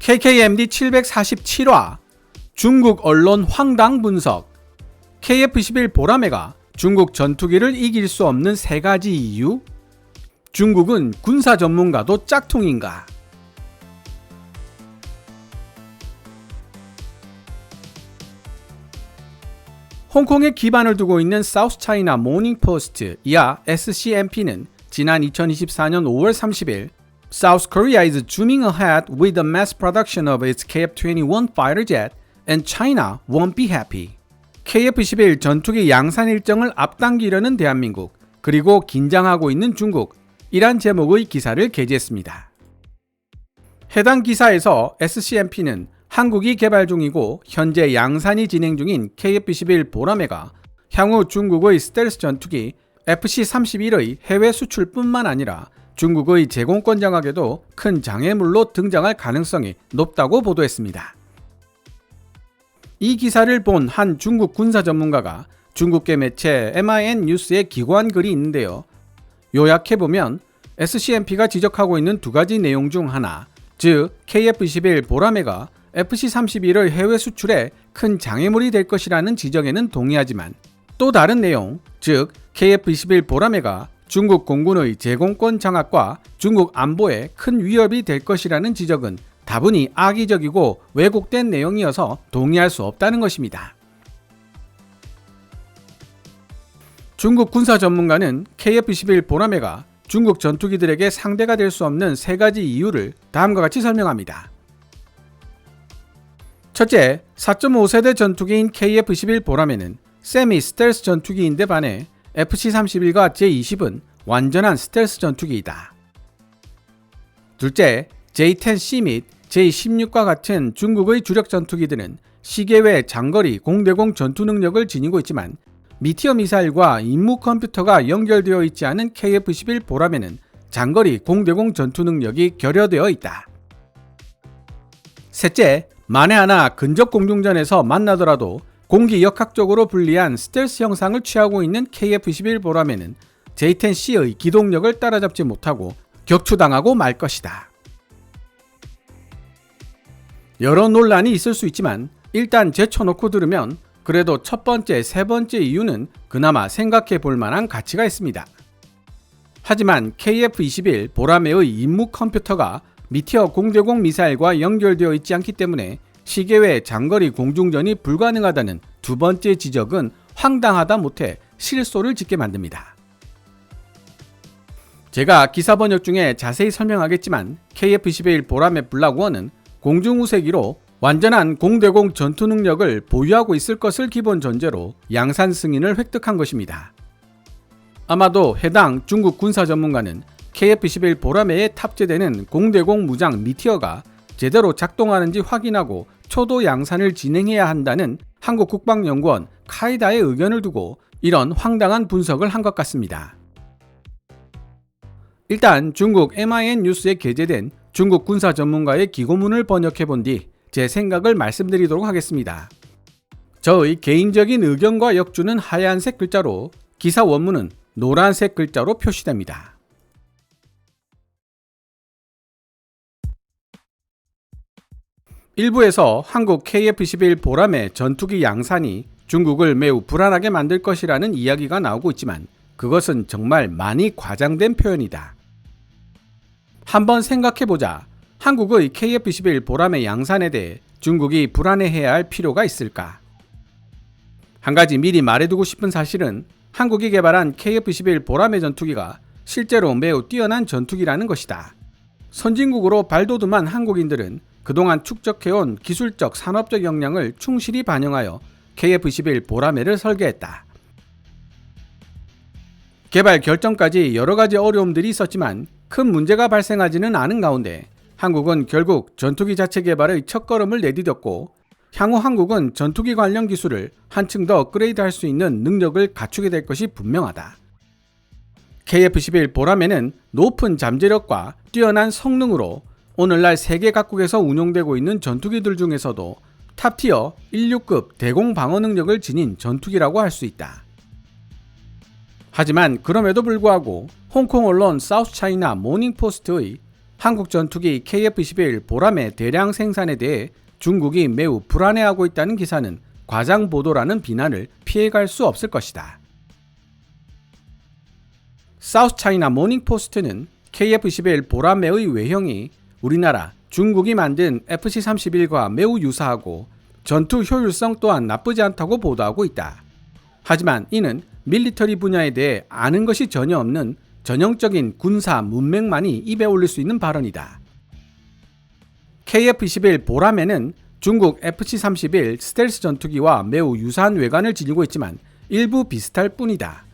KKMD 747화 중국 언론 황당 분석. KF-21 보라매가 중국 전투기를 이길 수 없는 세 가지 이유? 중국은 군사 전문가도 짝퉁인가? 홍콩에 기반을 두고 있는 사우스 차이나 모닝 포스트, 이하 SCMP는 지난 2024년 5월 30일 South Korea is zooming ahead with the mass production of its KF-21 fighter jet and China won't be happy. KF-21 전투기 양산 일정을 앞당기려는 대한민국, 그리고 긴장하고 있는 중국, 이란 제목의 기사를 게재했습니다. 해당 기사에서 SCMP는 한국이 개발 중이고 현재 양산이 진행 중인 KF-21 보라매가 향후 중국의 스텔스 전투기 FC-31의 해외 수출뿐만 아니라 중국의 제공권 장악에도 큰 장애물로 등장할 가능성이 높다고 보도했습니다. 이 기사를 본 한 중국 군사 전문가가 중국계 매체 MIN 뉴스에 기고한 글이 있는데요. 요약해보면 SCMP가 지적하고 있는 두 가지 내용 중 하나, 즉 KF-21 보라매가 FC-31의 해외 수출에 큰 장애물이 될 것이라는 지적에는 동의하지만, 또 다른 내용, 즉 KF-21 보라매가 중국 공군의 제공권 장악과 중국 안보에 큰 위협이 될 것이라는 지적은 다분히 악의적이고 왜곡된 내용이어서 동의할 수 없다는 것입니다. 중국 군사 전문가는 KF-21 보라매가 중국 전투기들에게 상대가 될 수 없는 세 가지 이유를 다음과 같이 설명합니다. 첫째, 4.5세대 전투기인 KF-21 보라매는 세미 스텔스 전투기인데 반해 FC-31과 제-20은 완전한 스텔스 전투기이다. 둘째, J-10C 및 J-16과 같은 중국의 주력 전투기들은 시계외 장거리 공대공 전투 능력을 지니고 있지만 미티어 미사일과 임무 컴퓨터가 연결되어 있지 않은 KF-21 보라매는 장거리 공대공 전투 능력이 결여되어 있다. 셋째, 만에 하나 근접 공중전에서 만나더라도 공기 역학적으로 불리한 스텔스 형상을 취하고 있는 KF-21 보라매는 J-10C의 기동력을 따라잡지 못하고 격추당하고 말 것이다. 여러 논란이 있을 수 있지만 일단 제쳐놓고 들으면 그래도 첫 번째, 세 번째 이유는 그나마 생각해 볼 만한 가치가 있습니다. 하지만 KF-21 보라매의 임무 컴퓨터가 미티어 공대공 미사일과 연결되어 있지 않기 때문에 시계외 장거리 공중전이 불가능하다는 두 번째 지적은 황당하다 못해 실소를 짓게 만듭니다. 제가 기사 번역 중에 자세히 설명하겠지만 KF-21 보라매 블락1은 공중우세기로 완전한 공대공 전투 능력을 보유하고 있을 것을 기본 전제로 양산 승인을 획득한 것입니다. 아마도 해당 중국 군사 전문가는 KF-21 보라매에 탑재되는 공대공 무장 미티어가 제대로 작동하는지 확인하고 초도 양산을 진행해야 한다는 한국 국방연구원 카이다의 의견을 두고 이런 황당한 분석을 한 것 같습니다. 일단 중국 MIN 뉴스에 게재된 중국 군사 전문가의 기고문을 번역해 본 뒤 제 생각을 말씀드리도록 하겠습니다. 저의 개인적인 의견과 역주는 하얀색 글자로, 기사 원문은 노란색 글자로 표시됩니다. 일부에서 한국 KF-21 보라매 전투기 양산이 중국을 매우 불안하게 만들 것이라는 이야기가 나오고 있지만 그것은 정말 많이 과장된 표현이다. 한번 생각해보자. 한국의 KF-21 보라매 양산에 대해 중국이 불안해해야 할 필요가 있을까? 한 가지 미리 말해두고 싶은 사실은 한국이 개발한 KF-21 보라매 전투기가 실제로 매우 뛰어난 전투기라는 것이다. 선진국으로 발돋움한 한국인들은 그동안 축적해온 기술적 산업적 역량을 충실히 반영하여 KF-21 보라매를 설계했다. 개발 결정까지 여러 가지 어려움들이 있었지만 큰 문제가 발생하지는 않은 가운데 한국은 결국 전투기 자체 개발의 첫걸음을 내디뎠고 향후 한국은 전투기 관련 기술을 한층 더 업그레이드할 수 있는 능력을 갖추게 될 것이 분명하다. KF-21 보라매는 높은 잠재력과 뛰어난 성능으로 오늘날 세계 각국에서 운용되고 있는 전투기들 중에서도 탑티어 16급 대공 방어 능력을 지닌 전투기라고 할 수 있다. 하지만 그럼에도 불구하고 홍콩 언론 사우스 차이나 모닝 포스트의 한국 전투기 KF-21 보람의 대량 생산에 대해 중국이 매우 불안해하고 있다는 기사는 과장 보도라는 비난을 피해갈 수 없을 것이다. 사우스 차이나 모닝 포스트는 KF-21 보람매의 외형이 우리나라, 중국이 만든 FC-31과 매우 유사하고 전투 효율성 또한 나쁘지 않다고 보도하고 있다. 하지만 이는 밀리터리 분야에 대해 아는 것이 전혀 없는 전형적인 군사 문맹만이 입에 올릴 수 있는 발언이다. KF-21 보람에는 중국 FC-31 스텔스 전투기와 매우 유사한 외관을 지니고 있지만 일부 비슷할 뿐이다.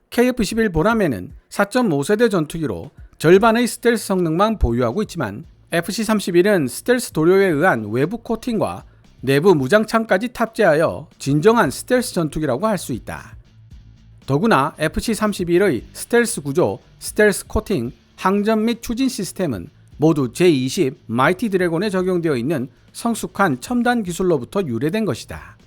KF-21 보람에는 4.5세대 전투기로 절반의 스텔스 성능만 보유하고 있지만 FC-31은 스텔스 도료에 의한 외부 코팅과 내부 무장창까지 탑재하여 진정한 스텔스 전투기라고 할 수 있다. 더구나 FC-31의 스텔스 구조, 스텔스 코팅, 항전 및 추진 시스템은 모두 J-20 마이티 드래곤에 적용되어 있는 성숙한 첨단 기술로부터 유래된 것이다.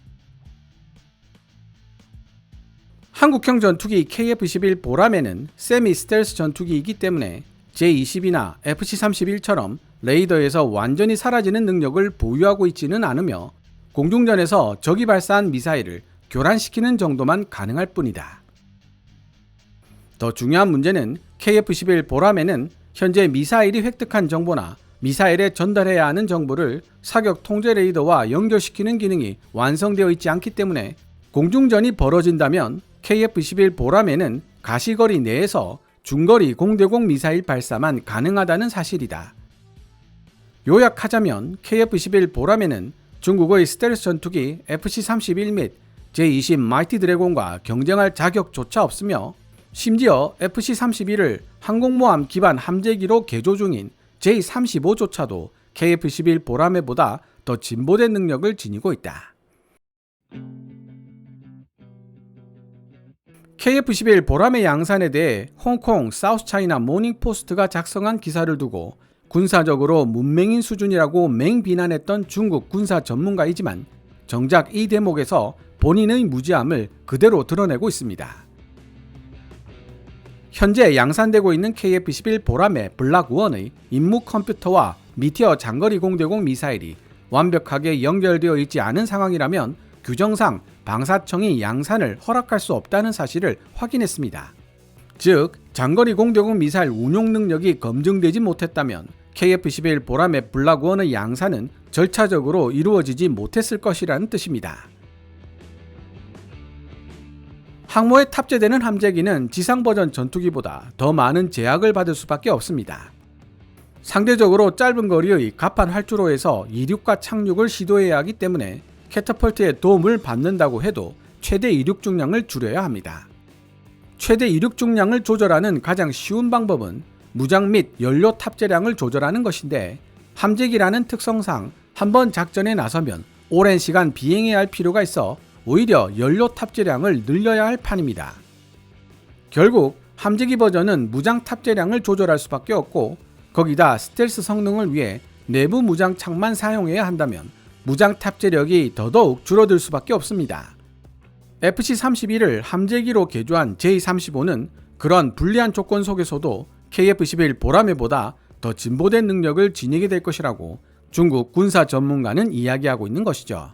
한국형 전투기 KF-21 보람에는 세미 스텔스 전투기이기 때문에 J-20이나 FC-31처럼 레이더에서 완전히 사라지는 능력을 보유하고 있지는 않으며 공중전에서 적이 발사한 미사일을 교란시키는 정도만 가능할 뿐이다. 더 중요한 문제는 KF-21 보람에는 현재 미사일이 획득한 정보나 미사일에 전달해야 하는 정보를 사격 통제 레이더와 연결시키는 기능이 완성되어 있지 않기 때문에 공중전이 벌어진다면 KF-21 보람에는 가시거리 내에서 중거리 공대공 미사일 발사만 가능하다는 사실이다. 요약하자면 KF-21 보람에는 중국의 스텔스 전투기 FC-31 및 J-20 마이티 드래곤과 경쟁할 자격조차 없으며 심지어 FC-31을 항공모함 기반 함재기로 개조 중인 J-35조차도 KF-21 보람에보다 더 진보된 능력을 지니고 있다. KF-21 보람의 양산에 대해 홍콩 사우스 차이나 모닝 포스트가 작성한 기사를 두고 군사적으로 문맹인 수준이라고 맹비난했던 중국 군사 전문가이지만 정작 이 대목에서 본인의 무지함을 그대로 드러내고 있습니다. 현재 양산되고 있는 KF-21 보람의 블락1의 임무 컴퓨터와 미티어 장거리 공대공 미사일이 완벽하게 연결되어 있지 않은 상황이라면 규정상 방사청이 양산을 허락할 수 없다는 사실을 확인했습니다. 즉, 장거리 공대공 미사일 운용 능력이 검증되지 못했다면 KF-21 보람의 블락1의 양산은 절차적으로 이루어지지 못했을 것이라는 뜻입니다. 항모에 탑재되는 함재기는 지상 버전 전투기보다 더 많은 제약을 받을 수밖에 없습니다. 상대적으로 짧은 거리의 갑판 활주로에서 이륙과 착륙을 시도해야 하기 때문에 캐터펄트의 도움을 받는다고 해도 최대 이륙 중량을 줄여야 합니다. 최대 이륙 중량을 조절하는 가장 쉬운 방법은 무장 및 연료 탑재량을 조절하는 것인데 함재기라는 특성상 한번 작전에 나서면 오랜 시간 비행해야 할 필요가 있어 오히려 연료 탑재량을 늘려야 할 판입니다. 결국 함재기 버전은 무장 탑재량을 조절할 수밖에 없고 거기다 스텔스 성능을 위해 내부 무장창만 사용해야 한다면 무장 탑재력이 더더욱 줄어들 수밖에 없습니다. FC-31을 함재기로 개조한 J-35는 그런 불리한 조건 속에서도 KF-21 보람에보다 더 진보된 능력을 지니게 될 것이라고 중국 군사 전문가는 이야기하고 있는 것이죠.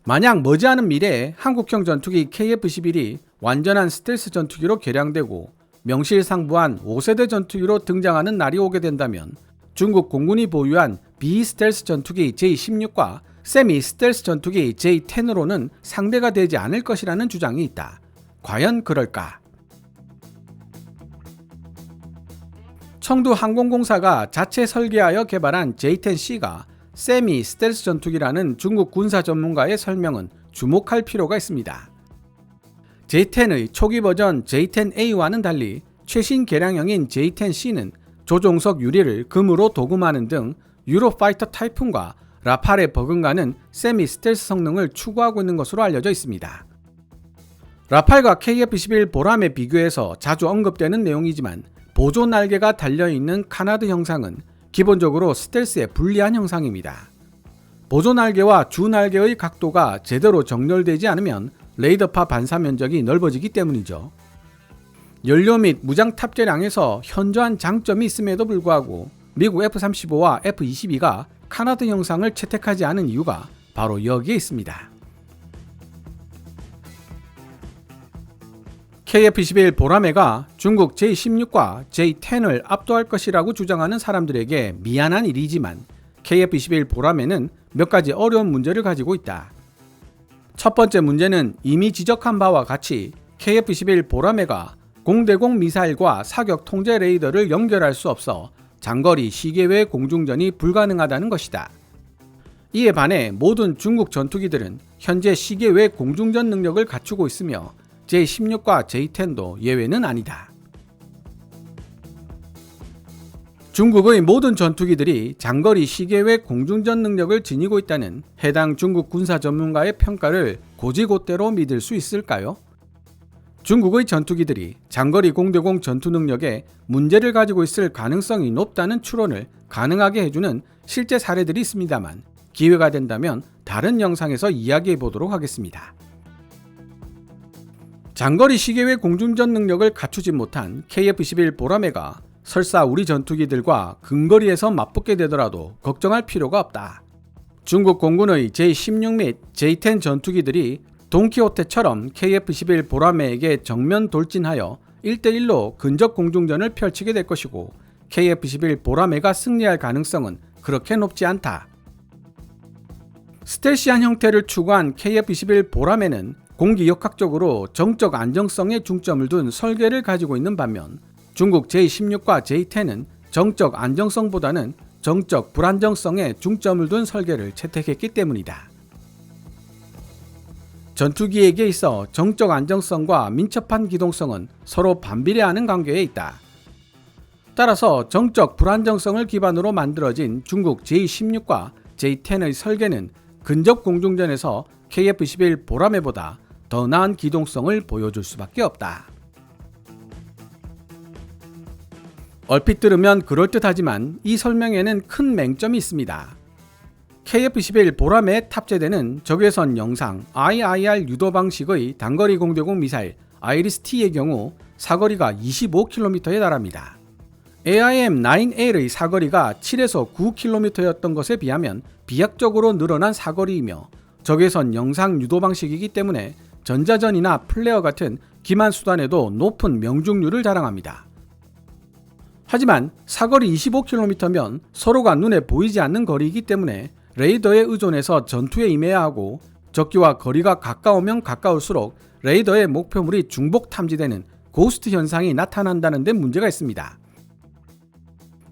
만약 머지않은 미래에 한국형 전투기 KF-21이 완전한 스텔스 전투기로 개량되고 명실상부한 5세대 전투기로 등장하는 날이 오게 된다면 중국 공군이 보유한 비스텔스 전투기 J-16과 세미 스텔스 전투기 J-10으로는 상대가 되지 않을 것이라는 주장이 있다. 과연 그럴까? 청두 항공공사가 자체 설계하여 개발한 J-10C가 세미 스텔스 전투기라는 중국 군사 전문가의 설명은 주목할 필요가 있습니다. J-10의 초기 버전 J-10A와는 달리 최신 개량형인 J-10C는 조종석 유리를 금으로 도금하는 등 유로파이터 타이푼과 라팔에 버금가는 세미 스텔스 성능을 추구하고 있는 것으로 알려져 있습니다. 라팔과 KF-21 보람에 비교해서 자주 언급되는 내용이지만 보조 날개가 달려있는 카나드 형상은 기본적으로 스텔스에 불리한 형상입니다. 보조 날개와 주 날개의 각도가 제대로 정렬되지 않으면 레이더파 반사 면적이 넓어지기 때문이죠. 연료 및 무장 탑재량에서 현저한 장점이 있음에도 불구하고 미국 F-35와 F-22가 카나드 형상을 채택하지 않은 이유가 바로 여기에 있습니다. KF-21 보라매가 중국 J-16과 J-10을 압도할 것이라고 주장하는 사람들에게 미안한 일이지만 KF-21 보라매는 몇 가지 어려운 문제를 가지고 있다. 첫 번째 문제는 이미 지적한 바와 같이 KF-21 보라매가 공대공 미사일과 사격 통제 레이더를 연결할 수 없어 장거리 시계외 공중전이 불가능하다는 것이다. 이에 반해 모든 중국 전투기들은 현재 시계외 공중전 능력을 갖추고 있으며 J-16과 J-10도 예외는 아니다. 중국의 모든 전투기들이 장거리 시계외 공중전 능력을 지니고 있다는 해당 중국 군사 전문가의 평가를 곧이곧대로 믿을 수 있을까요? 중국의 전투기들이 장거리 공대공 전투 능력에 문제를 가지고 있을 가능성이 높다는 추론을 가능하게 해주는 실제 사례들이 있습니다만 기회가 된다면 다른 영상에서 이야기해 보도록 하겠습니다. 장거리 시계외 공중전 능력을 갖추지 못한 KF-21 보라매가 설사 우리 전투기들과 근거리에서 맞붙게 되더라도 걱정할 필요가 없다. 중국 공군의 J-16 및 J-10 전투기들이 돈키호테처럼 KF-21 보라매에게 정면 돌진하여 1대1로 근접 공중전을 펼치게 될 것이고 KF-21 보라매가 승리할 가능성은 그렇게 높지 않다. 스텔시한 형태를 추구한 KF-21 보라매는 공기역학적으로 정적 안정성에 중점을 둔 설계를 가지고 있는 반면 중국 J-16과 J-10은 정적 안정성보다는 정적 불안정성에 중점을 둔 설계를 채택했기 때문이다. 전투기에게 있어 정적 안정성과 민첩한 기동성은 서로 반비례하는 관계에 있다. 따라서 정적 불안정성을 기반으로 만들어진 중국 J-16과 J-10의 설계는 근접 공중전에서 KF-21 보라매보다 더 나은 기동성을 보여줄 수밖에 없다. 얼핏 들으면 그럴듯하지만 이 설명에는 큰 맹점이 있습니다. KF-21 보라매에 탑재되는 적외선 영상 IIR 유도 방식의 단거리 공대공 미사일 아이리스-T의 경우 사거리가 25km에 달합니다. AIM-9A의 사거리가 7에서 9km였던 것에 비하면 비약적으로 늘어난 사거리이며 적외선 영상 유도 방식이기 때문에 전자전이나 플레어 같은 기만 수단에도 높은 명중률을 자랑합니다. 하지만 사거리 25km면 서로가 눈에 보이지 않는 거리이기 때문에 레이더에 의존해서 전투에 임해야 하고 적기와 거리가 가까우면 가까울수록 레이더의 목표물이 중복 탐지되는 고스트 현상이 나타난다는 데 문제가 있습니다.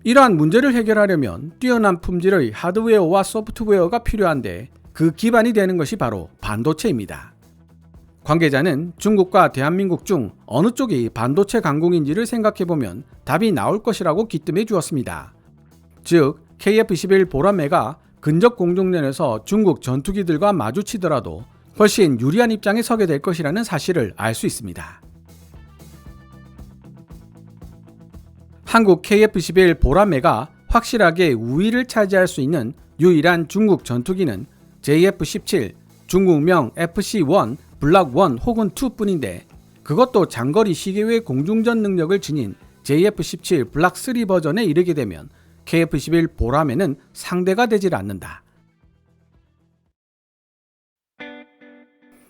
이러한 문제를 해결하려면 뛰어난 품질의 하드웨어와 소프트웨어가 필요한데 그 기반이 되는 것이 바로 반도체입니다. 관계자는 중국과 대한민국 중 어느 쪽이 반도체 강국인지를 생각해보면 답이 나올 것이라고 기뜸해 주었습니다. 즉 KF-21 보라매가 근접 공중전에서 중국 전투기들과 마주치더라도 훨씬 유리한 입장에 서게 될 것이라는 사실을 알 수 있습니다. 한국 KF-21 보라매가 확실하게 우위를 차지할 수 있는 유일한 중국 전투기는 JF-17, 중국명 FC-1, 블락 1 혹은 2뿐인데 그것도 장거리 시계외 공중전 능력을 지닌 JF-17 블락 3 버전에 이르게 되면 KF-21 보라매는 상대가 되질 않는다.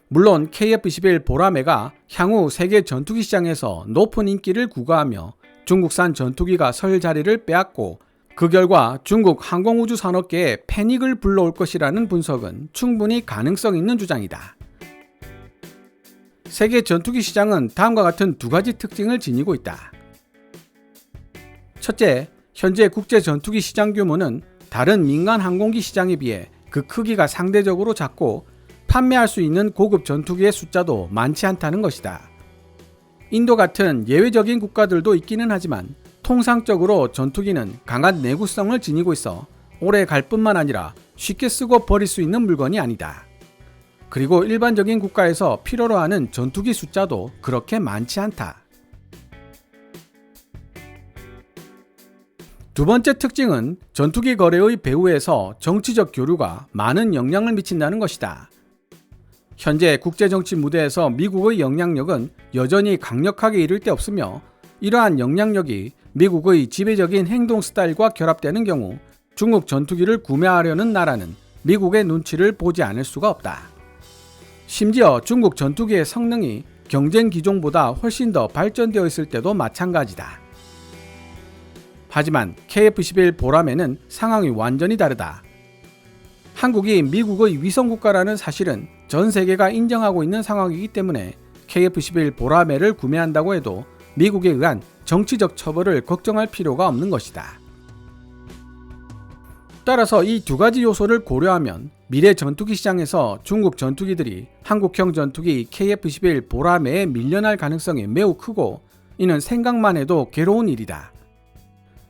물론 KF-21 보라매가 향후 세계 전투기 시장에서 높은 인기를 구가하며 중국산 전투기가 설 자리를 빼앗고 그 결과 중국 항공우주 산업계에 패닉을 불러올 것이라는 분석은 충분히 가능성 있는 주장이다. 세계 전투기 시장은 다음과 같은 두 가지 특징을 지니고 있다. 첫째, 현재 국제 전투기 시장 규모는 다른 민간 항공기 시장에 비해 그 크기가 상대적으로 작고 판매할 수 있는 고급 전투기의 숫자도 많지 않다는 것이다. 인도 같은 예외적인 국가들도 있기는 하지만 통상적으로 전투기는 강한 내구성을 지니고 있어 오래 갈 뿐만 아니라 쉽게 쓰고 버릴 수 있는 물건이 아니다. 그리고 일반적인 국가에서 필요로 하는 전투기 숫자도 그렇게 많지 않다. 두 번째 특징은 전투기 거래의 배후에서 정치적 교류가 많은 영향을 미친다는 것이다. 현재 국제정치 무대에서 미국의 영향력은 여전히 강력하게 이를 데 없으며 이러한 영향력이 미국의 지배적인 행동 스타일과 결합되는 경우 중국 전투기를 구매하려는 나라는 미국의 눈치를 보지 않을 수가 없다. 심지어 중국 전투기의 성능이 경쟁 기종보다 훨씬 더 발전되어 있을 때도 마찬가지다. 하지만 KF-11 보라매는 상황이 완전히 다르다. 한국이 미국의 위성국가라는 사실은 전 세계가 인정하고 있는 상황이기 때문에 KF-11 보라매를 구매한다고 해도 미국에 의한 정치적 처벌을 걱정할 필요가 없는 것이다. 따라서 이 두 가지 요소를 고려하면 미래 전투기 시장에서 중국 전투기들이 한국형 전투기 KF-11 보라매에 밀려날 가능성이 매우 크고 이는 생각만 해도 괴로운 일이다.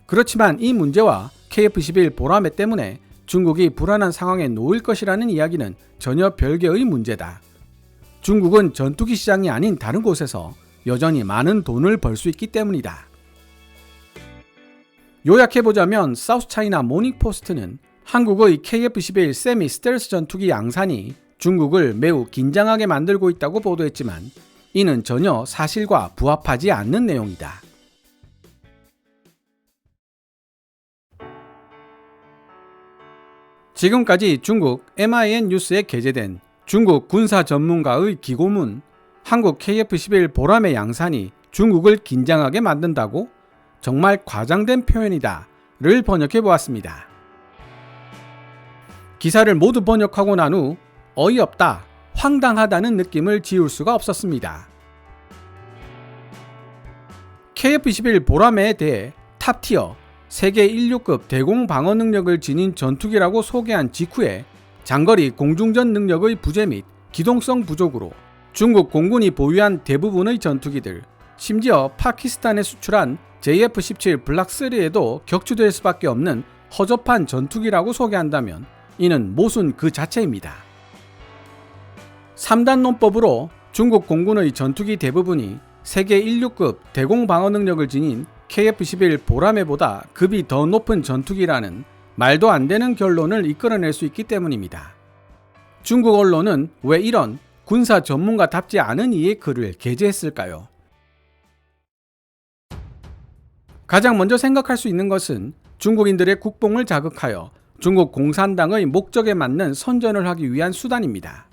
그렇지만 이 문제와 KF-11 보라매 때문에 중국이 불안한 상황에 놓일 것이라는 이야기는 전혀 별개의 문제다. 중국은 전투기 시장이 아닌 다른 곳에서 여전히 많은 돈을 벌 수 있기 때문이다. 요약해보자면 사우스차이나 모닝포스트는 한국의 KF-11 세미 스텔스 전투기 양산이 중국을 매우 긴장하게 만들고 있다고 보도했지만 이는 전혀 사실과 부합하지 않는 내용이다. 지금까지 중국 MIN 뉴스에 게재된 중국 군사 전문가의 기고문 한국 KF-11 보라매 양산이 중국을 긴장하게 만든다고? 정말 과장된 표현이다 를 번역해 보았습니다. 기사를 모두 번역하고 난 후 어이없다, 황당하다는 느낌을 지울 수가 없었습니다. KF-11 보라매에 대해 탑티어 세계 인류급 대공 방어 능력을 지닌 전투기라고 소개한 직후에 장거리 공중전 능력의 부재 및 기동성 부족으로 중국 공군이 보유한 대부분의 전투기들, 심지어 파키스탄에 수출한 JF-17 블락3에도 격추될 수밖에 없는 허접한 전투기라고 소개한다면 이는 모순 그 자체입니다. 3단 논법으로 중국 공군의 전투기 대부분이 세계 인류급 대공 방어 능력을 지닌 KF-11 보라매보다 급이 더 높은 전투기라는 말도 안 되는 결론을 이끌어낼 수 있기 때문입니다. 중국 언론은 왜 이런 군사 전문가답지 않은 이의 글을 게재했을까요? 가장 먼저 생각할 수 있는 것은 중국인들의 국뽕을 자극하여 중국 공산당의 목적에 맞는 선전을 하기 위한 수단입니다.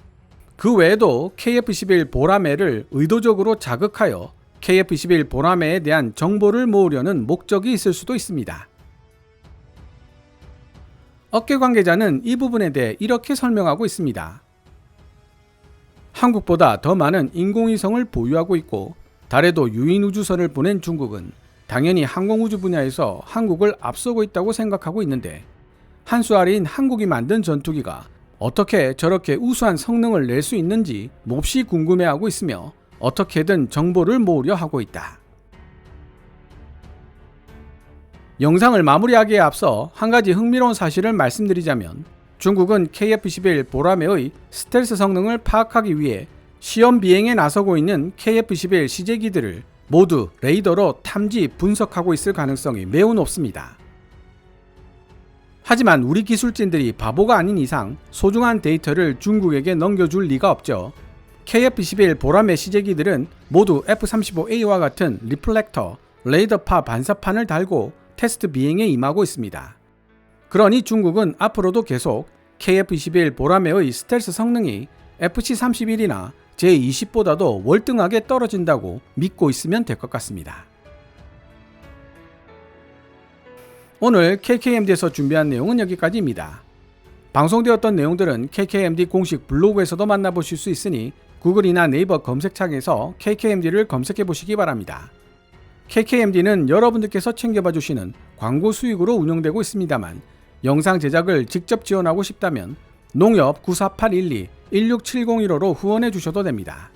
그 외에도 KF-11 보라매를 의도적으로 자극하여 KF-11 보라매에 대한 정보를 모으려는 목적이 있을 수도 있습니다. 업계 관계자는 이 부분에 대해 이렇게 설명하고 있습니다. 한국보다 더 많은 인공위성을 보유하고 있고 달에도 유인 우주선을 보낸 중국은 당연히 항공우주 분야에서 한국을 앞서고 있다고 생각하고 있는데 한 수 아래인 한국이 만든 전투기가 어떻게 저렇게 우수한 성능을 낼 수 있는지 몹시 궁금해하고 있으며 어떻게든 정보를 모으려 하고 있다. 영상을 마무리하기에 앞서 한 가지 흥미로운 사실을 말씀드리자면 중국은 KF-11 보라매의 스텔스 성능을 파악하기 위해 시험 비행에 나서고 있는 KF-11 시제기들을 모두 레이더로 탐지, 분석하고 있을 가능성이 매우 높습니다. 하지만 우리 기술진들이 바보가 아닌 이상 소중한 데이터를 중국에게 넘겨줄 리가 없죠. KF-11 보라매 시제기들은 모두 F-35A와 같은 리플렉터, 레이더파 반사판을 달고 테스트 비행에 임하고 있습니다. 그러니 중국은 앞으로도 계속 KF-11 보라매의 스텔스 성능이 FC-31이나 제-20보다도 월등하게 떨어진다고 믿고 있으면 될 것 같습니다. 오늘 KKMD에서 준비한 내용은 여기까지입니다. 방송되었던 내용들은 KKMD 공식 블로그에서도 만나보실 수 있으니 구글이나 네이버 검색창에서 KKMD를 검색해 보시기 바랍니다. KKMD는 여러분들께서 챙겨봐 주시는 광고 수익으로 운영되고 있습니다만 영상 제작을 직접 지원하고 싶다면 농협 9481216701호로 후원해 주셔도 됩니다.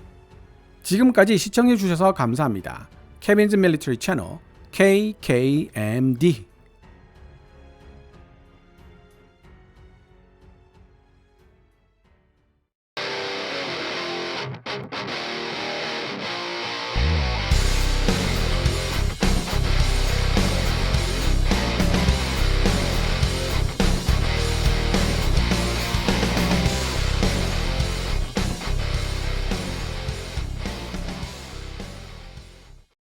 지금까지 시청해 주셔서 감사합니다. 케빈즈 밀리터리 채널 KKMD